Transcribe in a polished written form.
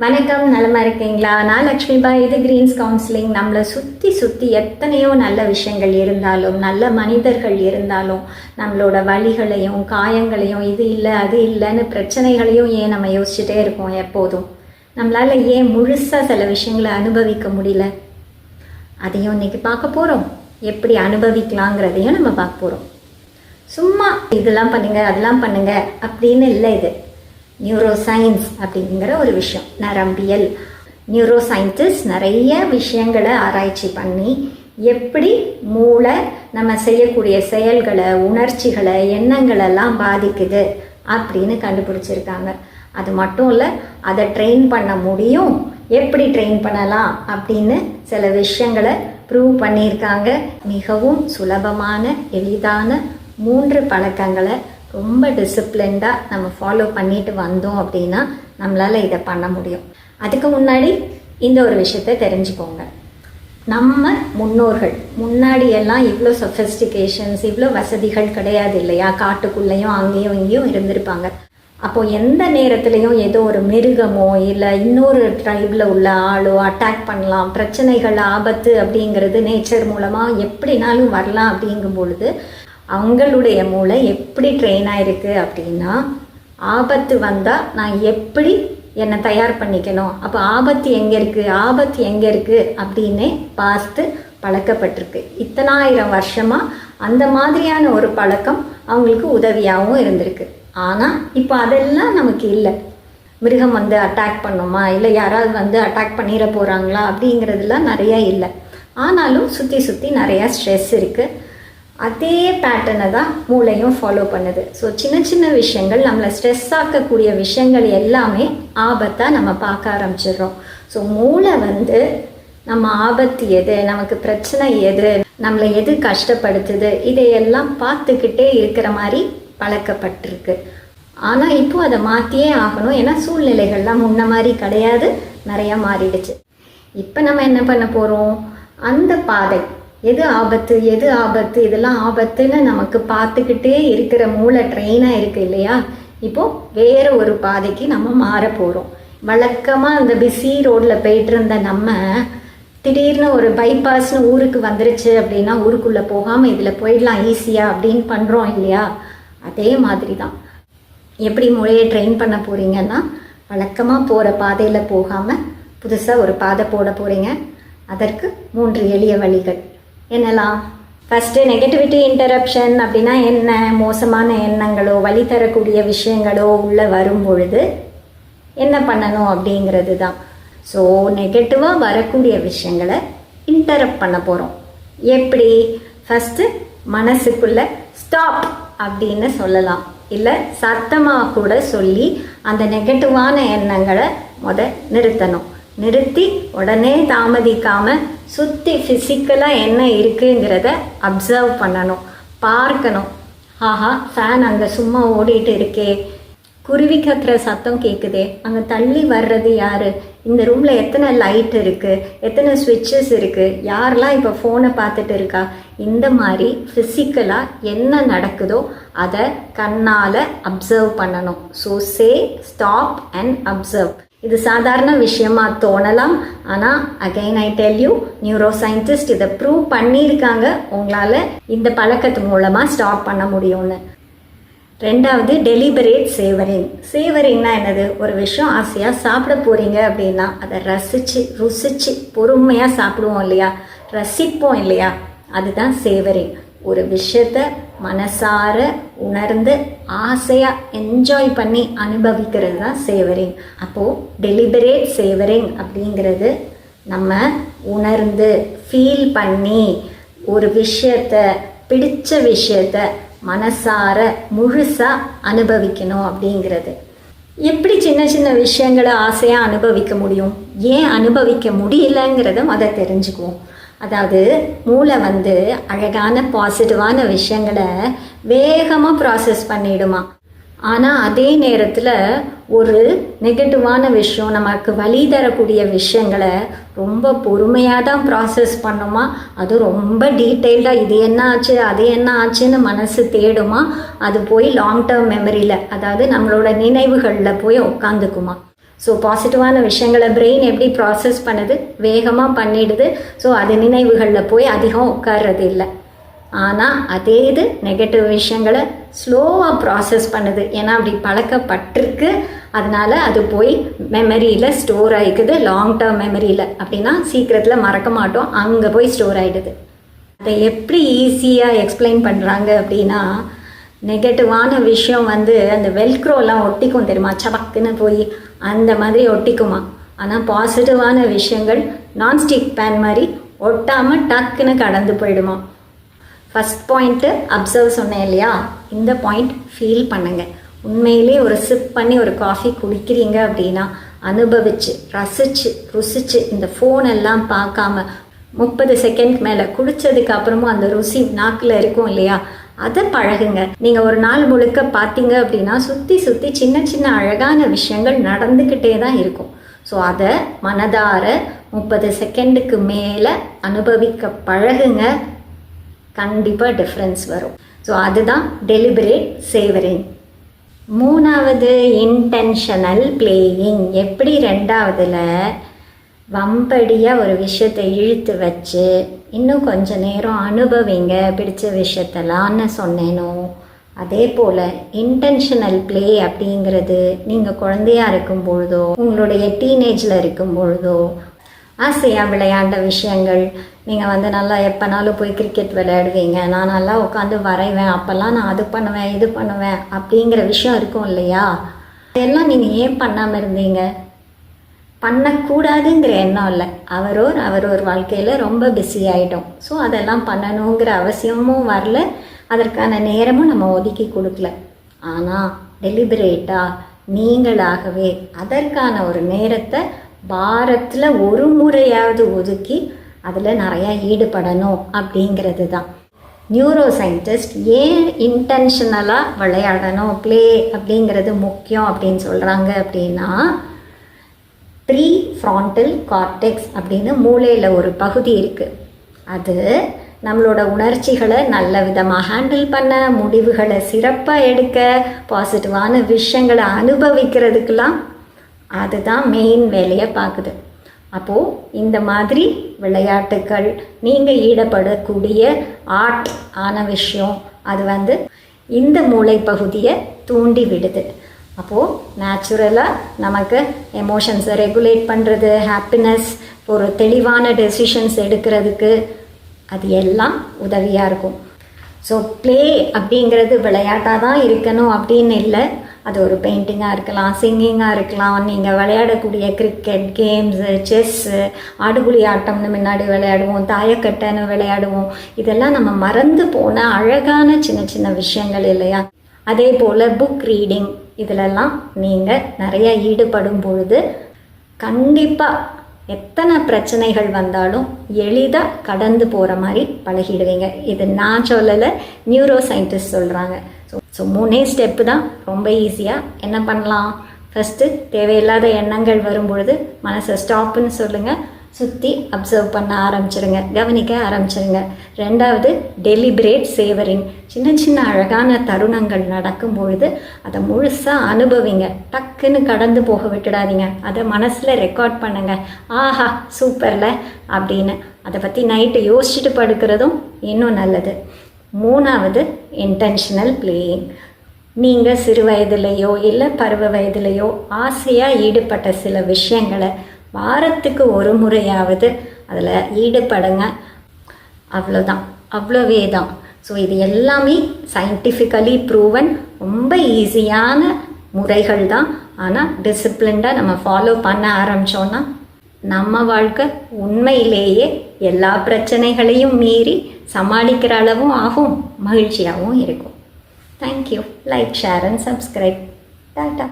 வணக்கம், நலமா இருக்கீங்களா? நான் லக்ஷ்மிபா. இது கிரீன்ஸ் கவுன்சிலிங். நம்மளை சுற்றி சுற்றி எத்தனையோ நல்ல விஷயங்கள் இருந்தாலும், நல்ல மனிதர்கள் இருந்தாலும், நம்மளோட வலிகளையும் காயங்களையும் இது இல்லை அது இல்லைன்னு பிரச்சனைகளையும் ஏன் நம்ம யோசிச்சுட்டே இருக்கோம் எப்போதும்? நம்மளால் ஏன் முழுசாக சில விஷயங்களை அனுபவிக்க முடியல? அதையும் இன்னைக்கு பார்க்க போகிறோம். எப்படி அனுபவிக்கலாங்கிறதையும் நம்ம பார்க்க போகிறோம். சும்மா இதெல்லாம் பண்ணுங்க அதெல்லாம் பண்ணுங்க அப்படின்னு இல்லை. இது நியூரோ சயின்ஸ் அப்படிங்கிற ஒரு விஷயம். நரம்பியல் நியூரோ சயின்டிஸ்ட் நிறைய விஷயங்களை ஆராய்ச்சி பண்ணி எப்படி மூளை நம்ம செய்யக்கூடிய செயல்களை, உணர்ச்சிகளை, எண்ணங்களெல்லாம் பாதிக்குது அப்படின்னு கண்டுபிடிச்சிருக்காங்க. அது மட்டும் இல்லை, அதை ட்ரெயின் பண்ண முடியும். எப்படி ட்ரெயின் பண்ணலாம் அப்படின்னு சில விஷயங்களை ப்ரூவ் பண்ணியிருக்காங்க. மிகவும் சுலபமான எளிதான 3 பழக்கங்களை ரொம்ப டிசிப்ளின்டாக நம்ம ஃபாலோ பண்ணிட்டு வந்தோம் அப்படின்னா நம்மளால் இதை பண்ண முடியும். அதுக்கு முன்னாடி இந்த ஒரு விஷயத்தை தெரிஞ்சுக்கோங்க. நம்ம முன்னோர்கள் முன்னாடியெல்லாம் இவ்வளோ சொஃபிஸ்டிகேஷன்ஸ், இவ்வளோ வசதிகள் கிடையாது இல்லையா? காட்டுக்குள்ளேயும் அங்கேயும் இங்கேயும் இருந்திருப்பாங்க. அப்போது எந்த நேரத்துலையும் ஏதோ ஒரு மிருகமோ இல்லை இன்னொரு ட்ரைபில் உள்ள ஆளோ அட்டாக் பண்ணலாம். பிரச்சனைகள், ஆபத்து அப்படிங்கிறது நேச்சர் மூலமாக எப்படினாலும் வரலாம். அப்படிங்கும் பொழுது அவங்களுடைய மூளை எப்படி ட்ரெயின் ஆகிருக்கு அப்படின்னா, ஆபத்து வந்தால் நான் எப்படி என்னை தயார் பண்ணிக்கணும், அப்போ ஆபத்து எங்கே இருக்குது அப்படின்னு பார்த்து பழக்கப்பட்டிருக்கு. இத்தனாயிரம் வருஷமாக அந்த மாதிரியான ஒரு பழக்கம் அவங்களுக்கு உதவியாகவும் இருந்திருக்கு. ஆனால் இப்போ அதெல்லாம் நமக்கு இல்லை. மிருகம் அட்டாக் பண்ணுமா, இல்லை யாராவது அட்டாக் பண்ணிட போகிறாங்களா அப்படிங்கிறதுலாம் நிறையா இல்லை. ஆனாலும் சுற்றி சுற்றி நிறையா ஸ்ட்ரெஸ் இருக்குது. அதே பேட்டர்னை தான் மூளையும் ஃபாலோ பண்ணுது. ஸோ சின்ன சின்ன விஷயங்கள், நம்மளை ஸ்ட்ரெஸ் ஆக்கக்கூடிய விஷயங்கள் எல்லாமே ஆபத்தாக நம்ம பார்க்க ஆரம்பிச்சிடுறோம். ஸோ மூளை நம்ம ஆபத்து எது, நமக்கு பிரச்சனை எது, நம்மளை எது கஷ்டப்படுத்துது, இதையெல்லாம் பார்த்துக்கிட்டே இருக்கிற மாதிரி பழக்கப்பட்டிருக்கு. ஆனால் இப்போ அதை மாற்றியே ஆகணும். ஏன்னா சூழ்நிலைகள்லாம் முன்ன மாதிரி கிடையாது, நிறையா மாறிடுச்சு. இப்போ நம்ம என்ன பண்ண போகிறோம்? அந்த பாதை எது ஆபத்து இதெல்லாம் ஆபத்துன்னு நமக்கு பார்த்துக்கிட்டே இருக்கிற மூளை ட்ரெயினாக இருக்குது இல்லையா? இப்போது வேறு ஒரு பாதைக்கு நம்ம மாற போகிறோம். வழக்கமாக அந்த பிஸி ரோடில் போயிட்டு இருந்த நம்ம திடீர்னு ஒரு பைபாஸ்னு ஊருக்கு வந்துருச்சு அப்படின்னா ஊருக்குள்ளே போகாமல் இதில் போயிடலாம் ஈஸியாக அப்படின்னு பண்ணுறோம் இல்லையா? அதே மாதிரி தான். எப்படி மூளையை ட்ரெயின் பண்ண போகிறீங்கன்னா, வழக்கமாக போகிற பாதையில் போகாமல் புதுசாக ஒரு பாதை போட போகிறீங்க. அதற்கு 3 எளிய வழிகள். என்னலாம்? ஃபஸ்ட்டு, நெகட்டிவிட்டி இன்டரப்ஷன் அப்படின்னா என்ன? மோசமான எண்ணங்களோ வழி தரக்கூடிய விஷயங்களோ உள்ளே வரும் பொழுது என்ன பண்ணணும் அப்படிங்கிறது தான். ஸோ நெகட்டிவாக வரக்கூடிய விஷயங்களை இன்டரப்ட் பண்ண போகிறோம். எப்படி? ஃபஸ்ட்டு மனசுக்குள்ளே ஸ்டாப் அப்படின்னு சொல்லலாம். இல்லை சத்தமாக கூட சொல்லி அந்த நெகட்டிவான எண்ணங்களை நிறுத்தணும். நிறுத்தி உடனே தாமதிக்காமல் சுற்றி ஃபிசிக்கலாக என்ன இருக்குங்கிறத அப்சர்வ் பண்ணணும், பார்க்கணும். ஆஹா, ஃபேன் அங்கே சும்மா ஓடிட்டு இருக்கே, குருவி கத்துற சத்தம் கேட்குதே, அங்கே தள்ளி வர்றது யார், இந்த ரூமில் எத்தனை லைட் இருக்குது, எத்தனை ஸ்விட்சஸ் இருக்குது, யாரெல்லாம் இப்போ ஃபோனை பார்த்துட்டு இருக்கா, இந்த மாதிரி ஃபிசிக்கலாக என்ன நடக்குதோ அதை கண்ணால் அப்சர்வ் பண்ணணும். So say stop and observe. இது சாதாரண விஷயமா தோணலாம், ஆனால் again I tell you, neuro scientist இதை ப்ரூவ் பண்ணியிருக்காங்க. உங்களால் இந்த பழக்கத்து மூலமாக ஸ்டாப் பண்ண முடியும்னு. 2வது, டெலிபரேட் சேவரிங். சேவரிங்னா என்னது? ஒரு விஷயம் ஆசையாக சாப்பிட போகிறீங்க அப்படின்னா அதை ருசிச்சு பொறுமையாக சாப்பிடுவோம் இல்லையா? ரசிப்போம் இல்லையா? அதுதான் சேவரிங். ஒரு விஷயத்தை மனசார உணர்ந்து ஆசையாக என்ஜாய் பண்ணி அனுபவிக்கிறது தான் சேவரிங். அப்போது டெலிபரேட் சேவரிங் அப்படிங்கிறது நம்ம உணர்ந்து ஃபீல் பண்ணி ஒரு விஷயத்தை, பிடிச்ச விஷயத்தை மனசார முழுசாக அனுபவிக்கணும் அப்படிங்கிறது. எப்படி சின்ன சின்ன விஷயங்களை ஆசையாக அனுபவிக்க முடியும், ஏன் அனுபவிக்க முடியலங்கிறத தெரிஞ்சுக்குவோம். அதாவது மூளை அழகான பாசிட்டிவான விஷயங்களை வேகமாக ப்ராசஸ் பண்ணிடுமா. ஆனால் அதே நேரத்தில் ஒரு நெகட்டிவான விஷயம், நமக்கு வலி தரக்கூடிய விஷயங்களை ரொம்ப பொறுமையாக தான் ப்ராசஸ் பண்ணுமா. அது ரொம்ப டீட்டெயில்டாக இது என்ன ஆச்சு அது என்ன ஆச்சுன்னு மனசு தேடுமா. அது போய் லாங் டேர்ம் மெமரியில், அதாவது நம்மளோட நினைவுகளில் போய் உட்காந்துக்குமா. ஸோ பாசிட்டிவான விஷயங்களை பிரெயின் எப்படி ப்ராசஸ் பண்ணுது, வேகமாக பண்ணிடுது. ஸோ அது நினைவுகளில் போய் அதிகம் உட்கார்றது இல்லை. ஆனால் அதே இது நெகட்டிவ் விஷயங்களை ஸ்லோவாக ப்ராசஸ் பண்ணுது. ஏன்னா அப்படி பழக்கப்பட்டிருக்கு. அதனால் அது போய் மெமரியில் ஸ்டோர் ஆகிக்குது, லாங் டேர்ம் மெமரியில். அப்படின்னா சீக்கிரத்தில் மறக்க மாட்டோம், அங்கே போய் ஸ்டோர் ஆகிடுது. அதை எப்படி ஈஸியாக எக்ஸ்பிளைன் பண்ணுறாங்க அப்படின்னா, நெகட்டிவான விஷயம் அந்த வெல்க்ரோலாம் ஒட்டிக்கும் தெரியுமா, சபக்குன்னு போய் அந்த மாதிரி ஒட்டிக்குமா. ஆனால் பாசிட்டிவான விஷயங்கள் நான்ஸ்டிக் பேன் மாதிரி ஒட்டாமல் டக்குன்னு கடந்து போயிடுமா. ஃபஸ்ட் பாயிண்ட்டு அப்சர்வ் சொன்னேன் இல்லையா, இந்த பாயிண்ட் ஃபீல் பண்ணுங்க. உண்மையிலே ஒரு சிப் பண்ணி ஒரு காஃபி குடிக்கிறீங்க அப்படின்னா அனுபவிச்சு ரசிச்சு ருசிச்சு இந்த ஃபோன் எல்லாம் பார்க்காம 30 செகண்ட் மேலே குடித்ததுக்கு அப்புறமும் அந்த ருசி நாக்கில் இருக்கும் இல்லையா, அதை பழகுங்க. நீங்கள் ஒரு நாள் முழுக்க பார்த்தீங்க அப்படின்னா சுற்றி சுற்றி சின்ன சின்ன அழகான விஷயங்கள் நடந்துக்கிட்டே தான் இருக்கும். ஸோ அதை மனதார 30 செகண்டுக்கு மேலே அனுபவிக்க பழகுங்க. கண்டிப்பாக டிஃப்ரென்ஸ் வரும். ஸோ அதுதான் டெலிபரேட் சேவரிங். மூணாவது இன்டென்ஷனல் பிளேயிங். எப்படி ரெண்டாவதுல வம்படியாக ஒரு விஷயத்தை இழுத்து வச்சு இன்னும் கொஞ்சம் நேரம் அனுபவிங்க பிடிச்ச விஷயத்தலான்னு சொன்னேனோ, அதே போல் இன்டென்ஷனல் பிளே அப்படிங்கிறது நீங்கள் குழந்தையாக இருக்கும் பொழுதோ உங்களுடைய டீனேஜில் இருக்கும் பொழுதோ ஆசையாக விளையாண்ட விஷயங்கள், நீங்கள் நல்லா எப்போனாலும் போய் கிரிக்கெட் விளையாடுவீங்க, நான் நல்லா உட்காந்து வரைவேன், அப்போல்லாம் நான் அது பண்ணுவேன் இது பண்ணுவேன் அப்படிங்கிற விஷயம் இருக்கும் இல்லையா, அதெல்லாம் நீங்கள் ஏன் பண்ணாமல் இருந்தீங்க? பண்ணக்கூடாதுங்கிற எண்ணம் இல்லை, அவரோர் வாழ்க்கையில் ரொம்ப பிஸி ஆகிட்டோம். ஸோ அதெல்லாம் பண்ணணுங்கிற அவசியமும் வரல, அதற்கான நேரமும் நம்ம ஒதுக்கி கொடுக்கல. ஆனால் டெலிபரேட்டாக நீங்களாகவே அதற்கான ஒரு நேரத்தை வாரத்தில் ஒரு முறையாவது ஒதுக்கி அதில் நிறையா ஈடுபடணும் அப்படிங்கிறது தான். நியூரோ சயின்டிஸ்ட் ஏன் இன்டென்ஷனலாக விளையாடணும், ப்ளே அப்படிங்கிறது முக்கியம் அப்படின்னு சொல்கிறாங்க அப்படின்னா, ப்ரீ ஃப்ரான்டல் கார்டெக்ஸ் அப்படின்னு மூளையில் ஒரு பகுதி இருக்குது. அது நம்மளோட உணர்ச்சிகளை நல்ல விதமாக ஹேண்டில் பண்ண, முடிவுகளை சிறப்பாக எடுக்க, பாசிட்டிவான விஷயங்களை அனுபவிக்கிறதுக்கெல்லாம் அதுதான் மெயின் வேலையை பார்க்குது. அப்போது இந்த மாதிரி விளையாட்டுக்கள், நீங்கள் ஈடுபடக்கூடிய ஆர்ட் ஆன விஷயம், அது இந்த மூளை பகுதியை தூண்டி விடுது. அப்போது நேச்சுரலாக நமக்கு எமோஷன்ஸை ரெகுலேட் பண்ணுறது, ஹாப்பினஸ், ஒரு தெளிவான டெசிஷன்ஸ் எடுக்கிறதுக்கு அது எல்லாம் உதவியாக இருக்கும். ஸோ ப்ளே அப்படிங்கிறது விளையாட்டாக தான் இருக்கணும் அப்படின்னு இல்லை. அது ஒரு பெயிண்டிங்காக இருக்கலாம், சிங்கிங்காக இருக்கலாம், நீங்கள் விளையாடக்கூடிய கிரிக்கெட் கேம்ஸு, செஸ்ஸு, ஆடுபுலி ஆட்டம்னு முன்னாடி விளையாடுவோம், தாயக்கட்டைன்னு விளையாடுவோம். இதெல்லாம் நம்ம மறந்து போன அழகான சின்ன சின்ன விஷயங்கள் இல்லையா. அதே போல் புக் ரீடிங், இதிலெல்லாம் நீங்கள் நிறைய ஈடுபடும் பொழுது கண்டிப்பாக எத்தனை பிரச்சனைகள் வந்தாலும் எளிதாக கடந்து போகிற மாதிரி பழகிடுவீங்க. இது நான் சொல்லலை, நியூரோ சயின்டிஸ்ட் சொல்கிறாங்க. ஸோ 3 ஸ்டெப்பு தான், ரொம்ப ஈஸியாக. என்ன பண்ணலாம்? ஃபஸ்ட்டு தேவையில்லாத எண்ணங்கள் வரும்பொழுது மனசை ஸ்டாப்புன்னு சொல்லுங்கள், சுற்றி அப்சர்வ் பண்ண ஆரம்பிச்சிருங்க, கவனிக்க ஆரம்பிச்சிருங்க. ரெண்டாவது டெலிபரேட் சேவரிங். சின்ன சின்ன அழகான தருணங்கள் நடக்கும் பொழுது அதை முழுசாக அனுபவிங்க, டக்குன்னு கடந்து போக விட்டுடாதீங்க. அதை மனசில் ரெக்கார்ட் பண்ணுங்க, ஆஹா சூப்பரில் அப்படின்னு. அதை பற்றி நைட்டு யோசிச்சுட்டு படுக்கிறதும் இன்னும் நல்லது. மூணாவது இன்டென்ஷனல் பிளேயிங். நீங்கள் சிறு வயதுலேயோ இல்லை பருவ வயதுலேயோ ஆசையாக ஈடுபட்ட சில விஷயங்களை வாரத்துக்கு ஒரு முறையாவது அதில் ஈடுபடுங்க. அவ்வளோதான், அவ்வளோவே தான். ஸோ இது எல்லாமே சயின்டிஃபிக்கலி ப்ரூவன், ரொம்ப ஈஸியான முறைகள் தான். ஆனால் டிசிப்ளின்டாக நம்ம ஃபாலோ பண்ண ஆரம்பித்தோன்னா நம்ம வாழ்க்கை உண்மையிலேயே எல்லா பிரச்சனைகளையும் மீறி சமாளிக்கிற அளவும் ஆகும், மகிழ்ச்சியாகவும் இருக்கும். Thank you. Like, share and subscribe. Tata.